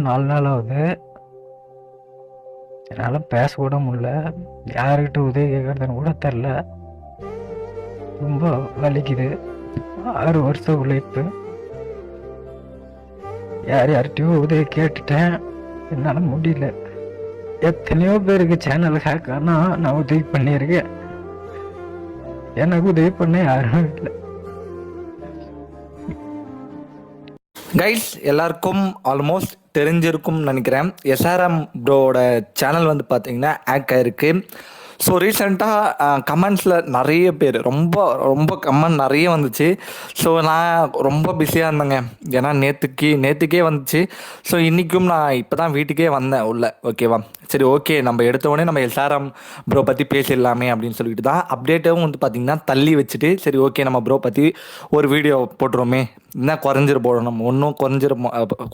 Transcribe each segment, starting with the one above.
4 நாள் ஆகுது. என்னால் பேச கூட முடியல. யாருக்கிட்ட உதவி கேட்கறதுன்னு கூட தெரில. ரொம்ப வலிக்குது. 6 வருஷம் உழைப்பு. யார்கிட்டயும் உதவி கேட்டுட்டேன். என்னால் முடியல. எத்தனையோ பேருக்கு சேனல் ஹேக் ஆனால் நான் உதவி பண்ணியிருக்கேன். எனக்கு உதவி பண்ண யாரும் இல்லை. கைஸ் எல்லாருக்கும் ஆல்மோஸ்ட் தெரிஞ்சிருக்கும் நினைக்கிறேன். எஸ்ஆர்எம் ப்ரோவோட சேனல் வந்து பார்த்தீங்கன்னா ஹேக் ஆயிருக்கு. ஸோ ரீசெண்டாக கமெண்ட்ஸில் நிறைய பேர் ரொம்ப ரொம்ப கமெண்ட் நிறைய வந்துச்சு. ஸோ நான் ரொம்ப பிஸியாக இருந்தேங்க. ஏன்னா நேற்றுக்கே வந்துச்சு. ஸோ இன்றைக்கும் நான் இப்போ தான் வீட்டுக்கே வந்தேன் உள்ள. ஓகேவா, சரி ஓகே, நம்ம எடுத்தோடனே நம்ம எஸ்ஆர்எம் ப்ரோ பற்றி பேசிடலாமே அப்படின்னு சொல்லிட்டு தான் அப்டேட்டும் வந்து பார்த்திங்கன்னா தள்ளி வச்சுட்டு, சரி ஓகே நம்ம ப்ரோ பற்றி ஒரு வீடியோ போட்டுருவோமே, என்ன குறைஞ்சிரு போடணும், ஒன்றும்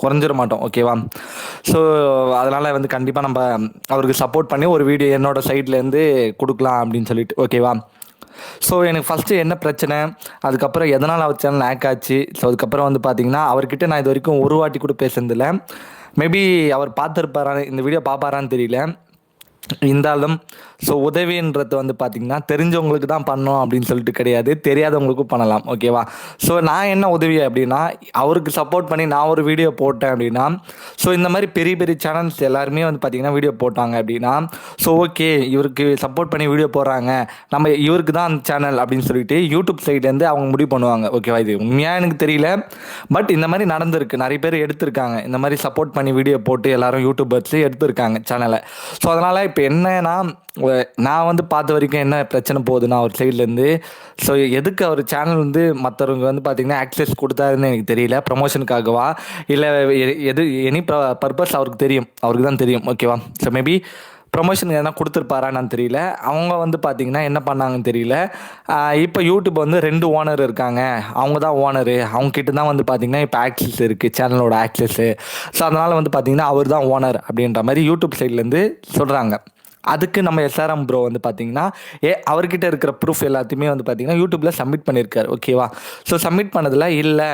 குறைஞ்சிட மாட்டோம். ஓகேவா, ஸோ அதனால் வந்து கண்டிப்பாக நம்ம அவருக்கு சப்போர்ட் பண்ணி ஒரு வீடியோ என்னோடய சைட்லேருந்து கொடுக்கலாம் அப்படின்னு சொல்லிட்டு. ஓகேவா, ஸோ எனக்கு ஃபஸ்ட்டு என்ன பிரச்சனை, அதுக்கப்புறம் எதனால் அவர் சேனல் ஹேக் ஆச்சு, ஸோ அதுக்கப்புறம் வந்து பார்த்திங்கன்னா அவர்கிட்ட நான் இது வரைக்கும் ஒரு வாட்டி கூட பேசுனதில்லை. மேபி அவர் பார்த்துருப்பாரான்னு, இந்த வீடியோ பார்ப்பாரான்னு தெரியல. இருந்தாலும் ஸோ உதவின்றது வந்து பார்த்திங்கன்னா தெரிஞ்சவங்களுக்கு தான் பண்ணோம் அப்படின்னு சொல்லிட்டு கிடையாது, தெரியாதவங்களுக்கும் பண்ணலாம். ஓகேவா, ஸோ நான் என்ன உதவி அப்படின்னா, அவருக்கு சப்போர்ட் பண்ணி நான் ஒரு வீடியோ போட்டேன் அப்படின்னா, ஸோ இந்த மாதிரி பெரிய பெரிய சேனல்ஸ் எல்லாருமே வந்து பார்த்திங்கன்னா வீடியோ போட்டாங்க அப்படின்னா, ஸோ ஓகே இவருக்கு சப்போர்ட் பண்ணி வீடியோ போடுறாங்க, நம்ம இவருக்கு தான் அந்த சேனல் அப்படின்னு சொல்லிட்டு யூடியூப் சைட்லேருந்து அவங்க முடிவு பண்ணுவாங்க. ஓகேவா, இது உண்மையாக எனக்கு தெரியல, பட் இந்த மாதிரி நடந்திருக்கு. நிறைய பேர் எடுத்திருக்காங்க, இந்த மாதிரி சப்போர்ட் பண்ணி வீடியோ போட்டு எல்லாரும் யூடியூபர்ஸ் எடுத்திருக்காங்க சேனலை. ஸோ அதனால் இப்போ என்னன்னா, நான் வந்து பார்த்த வரைக்கும் என்ன பிரச்சனை போகுதுன்னா அவர் சைட்லேருந்து, ஸோ எதுக்கு அவர் சேனல் வந்து மற்றவங்க வந்து பார்த்திங்கன்னா ஆக்சஸ் கொடுத்தாருன்னு எனக்கு தெரியல. ப்ரமோஷனுக்காகவா இல்லை எனி பர்பஸ் அவருக்கு தான் தெரியும். ஓகேவா, ஸோ மேபி ப்ரொமோஷன் எதனா கொடுத்துருப்பாரான்னு தெரியல. அவங்க வந்து பார்த்திங்கன்னா என்ன பண்ணாங்கன்னு தெரியல. இப்போ யூடியூப் வந்து 2 ஓனர் இருக்காங்க, அவங்க தான் ஓனரு, அவங்கக்கிட்ட தான் வந்து பார்த்திங்கன்னா இப்போ ஆக்சஸ் இருக்குது, சேனலோட ஆக்சஸ்ஸு. ஸோ அதனால் வந்து பார்த்திங்கன்னா அவர் தான் ஓனர் அப்படின்ற மாதிரி யூடியூப் சைட்லேருந்து சொல்கிறாங்க. அதுக்கு நம்ம எஸ்ஆர்எம் ப்ரோ வந்து பார்த்திங்கன்னா அவர்கிட்ட இருக்கிற ப்ரூஃப் எல்லாத்தையுமே வந்து பார்த்திங்கன்னா யூடியூப்பில் சப்மிட் பண்ணியிருக்காரு. ஓகேவா, ஸோ சப்மிட் பண்ணதில் இல்லை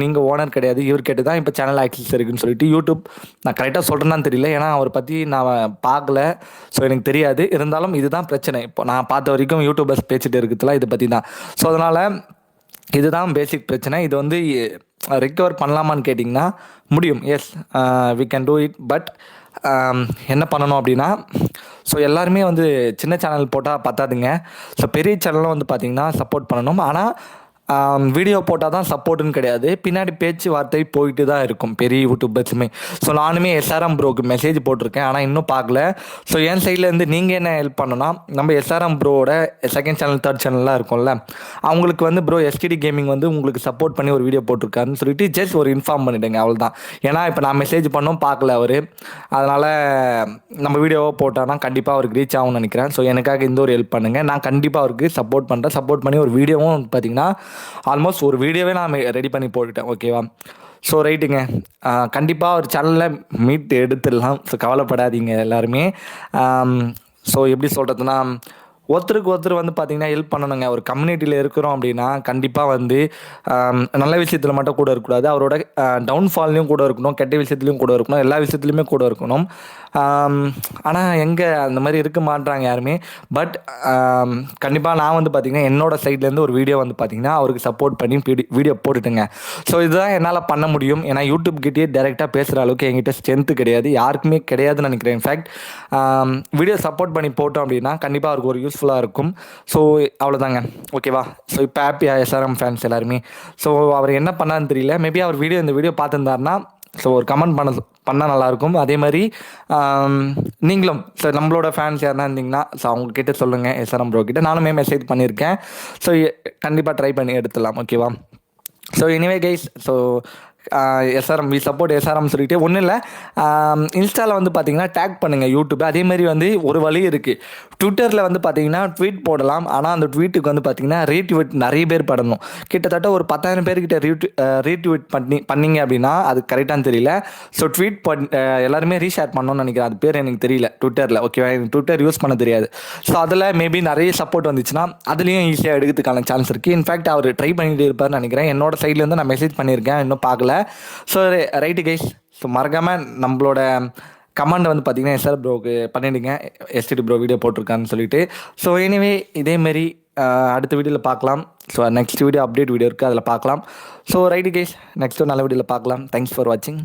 நீங்கள் ஓனர் கிடையாது, இவர்கிட்ட தான் இப்போ சேனல் ஆக்சஸ் இருக்குதுன்னு சொல்லிட்டு யூடியூப், நான் கரெக்டாக சொல்கிறேன்னு தெரியல, ஏன்னா அவரை பற்றி நான் பார்க்கல, ஸோ எனக்கு தெரியாது. இருந்தாலும் இதுதான் பிரச்சனை. இப்போ நான் பார்த்த வரைக்கும் யூடியூபர்ஸ் பேசிட்டு இருக்கிறதுலாம் இதை பற்றி தான். ஸோ அதனால் இதுதான் பேசிக் பிரச்சனை. இது வந்து ரிகவர் பண்ணலாமான்னு கேட்டிங்கன்னா முடியும். Yes, we can do it. But என்ன பண்ணணும் அப்படின்னா, ஸோ எல்லாருமே வந்து சின்ன சேனல் போட்டால் பத்தாதுங்க. ஸோ பெரிய சேனலும் வந்து பார்த்திங்கன்னா சப்போர்ட் பண்ணணும். ஆனால் வீடியோ போட்டால் தான் சப்போர்ட்டுன்னு கிடையாது, பின்னாடி பேச்சு வார்த்தை போயிட்டு தான் இருக்கும் பெரிய யூடியூபர்ஸுமே. ஸோ நானுமே எஸ்ஆர்எம் ப்ரோக்கு மெசேஜ் போட்டிருக்கேன், ஆனால் இன்னும் பார்க்கல. ஸோ என் சைட்லேருந்து நீங்கள் என்ன ஹெல்ப் பண்ணணும்னா, நம்ம எஸ்ஆர்எம் ப்ரோவோட செகண்ட் சேனல் தேர்ட் சேனல்லாம் இருக்கும்ல, அவங்களுக்கு வந்து ப்ரோ எஸ்டிடி கேமிங் வந்து உங்களுக்கு சப்போர்ட் பண்ணி ஒரு வீடியோ போட்டிருக்காருன்னு சொல்லிட்டு ஜஸ்ட் ஒரு இன்ஃபார்ம் பண்ணிவிடுங்க, அவ்வளோதான். ஏன்னா இப்போ நான் மெசேஜ் பண்ணோம் பார்க்கல அவர், அதனால் நம்ம வீடியோவை போட்டால் கண்டிப்பாக அவருக்கு ரீச் ஆகும்னு நினைக்கிறேன். ஸோ எனக்காக இந்த ஒரு ஹெல்ப் பண்ணுங்கள், நான் கண்டிப்பாக அவருக்கு சப்போர்ட் பண்ணுறேன். சப்போர்ட் பண்ணி ஒரு வீடியோவும் பார்த்திங்கன்னா ஆல்மோஸ்ட் ஒரு வீடியோவே நான் ரெடி பண்ணி போட்டுட்டேன். ஓகேவா, ஸோ ரைட்டுங்க, கண்டிப்பாக ஒரு சேனலில் மீட் எடுத்துடலாம். ஸோ கவலைப்படாதீங்க எல்லாருமே. ஸோ எப்படி சொல்கிறதுனா, ஒருத்தருக்கு ஒருத்தர் வந்து பார்த்திங்கன்னா ஹெல்ப் பண்ணணுங்க. ஒரு கம்யூனிட்டியில் இருக்கிறோம் அப்படின்னா கண்டிப்பாக வந்து நல்ல விஷயத்தில் மட்டும் கூட இருக்கக்கூடாது, அவரோட டவுன்ஃபால்லையும் கூட இருக்கணும், கெட்ட விஷயத்துலையும் கூட இருக்கணும், எல்லா விஷயத்துலையுமே கூட இருக்கணும். ஆனால் எங்கே அந்த மாதிரி இருக்க மாட்டாங்க யாருமே. பட் கண்டிப்பாக நான் வந்து பார்த்திங்கன்னா என்னோடய சைட்லேருந்து ஒரு வீடியோ வந்து பார்த்திங்கன்னா அவருக்கு சப்போர்ட் பண்ணி வீடியோ போட்டுட்டுங்க. ஸோ இதுதான் என்னால் பண்ண முடியும். ஏன்னா யூடியூப் கிட்டேயே டைரெக்டாக பேசுகிற அளவுக்கு என்கிட்ட ஸ்ட்ரென்த்து கிடையாது, யாருக்குமே கிடையாதுன்னு நினைக்கிறேன். இன்ஃபேக்ட் வீடியோ சப்போர்ட் பண்ணி போட்டோம் அப்படின்னா கண்டிப்பாக அவருக்கு ஒரு யூஸ்ஃபுல்லாக இருக்கும். ஸோ அவ்வளோதாங்க. ஓகேவா, ஸோ இப்போ ஹாப்பியாக எஸ்ஆர்எம் ஃபேன்ஸ் எல்லாருமே. ஸோ அவர் என்ன பண்ணான்னு தெரியல, மேபி அவர் இந்த வீடியோ பார்த்துருந்தாருன்னா ஸோ ஒரு கமெண்ட் பண்ணால் நல்லாயிருக்கும். அதே மாதிரி நீங்களும் ஸோ நம்மளோட ஃபேன்ஸ் யாருன்னா இருந்தீங்கன்னா ஸோ அவங்கக்கிட்ட சொல்லுங்கள், எஸ்ஆர்எம் ப்ரோ கிட்ட. நானுமே மெசேஜ் பண்ணியிருக்கேன். ஸோ கண்டிப்பாக ட்ரை பண்ணி எடுத்துடலாம். ஓகேவா, so anyway guys, so SRM we support SRM சொல்லிட்டு ஒன்றும் இல்லை. இன்ஸ்டாவில் வந்து பார்த்தீங்கன்னா டேக் பண்ணுங்கள் யூடியூப். அதேமாதிரி வந்து ஒரு வழி இருக்குது, ட்விட்டரில் வந்து பார்த்தீங்கன்னா ட்வீட் போடலாம். ஆனால் அந்த ட்வீட்டுக்கு வந்து பார்த்தீங்கன்னா ரீட்வீட் நிறைய பேர் பண்ணணும். கிட்டத்தட்ட ஒரு 10,000 பேர்கிட்ட ரீட்வீட் பண்ணிங்க அப்படின்னா அது கரெக்டானு தெரியல. ஸோ ட்வீட் எல்லாருமே ரீஷேர் பண்ணணும்னு நினைக்கிறேன், அது பேர் எனக்கு தெரியல ட்விட்டரில். ஓகேவா, எனக்கு ட்விட்டர் யூஸ் பண்ண தெரியாது. ஸோ அதில் மேபி நிறைய சப்போர்ட் வந்துச்சுன்னா அதுலேயும் ஈஸியாக எடுக்கிறதுக்கான சான்ஸ் இருக்குது. இன்ஃபேக்ட் அவர் ட்ரை பண்ணிட்டு இருப்பார்னு நினைக்கிறேன். என்னோட சைட்லேருந்து நான் மெசேஜ் பண்ணியிருக்கேன், இன்னும் பார்க்கல. ஸோ ரைட்டு கைஸ், ஸோ மறக்காமல் நம்மளோட கமெண்ட் வந்து பார்த்தீங்கன்னா எஸ்ஆர் ப்ரோக்கு பண்ணிவிடுங்க, எஸ்டிடி ப்ரோ வீடியோ போட்டிருக்கான்னு சொல்லிட்டு. ஸோ எனிவே இதேமாரி அடுத்த வீடியோவில் பார்க்கலாம். So next video update video இருக்குது, அதில் பார்க்கலாம். ஸோ ரைட்டு கைஸ், நெக்ஸ்ட் நல்ல வீடியோவில் பார்க்கலாம். தேங்க்ஸ் ஃபார் வாட்சிங்.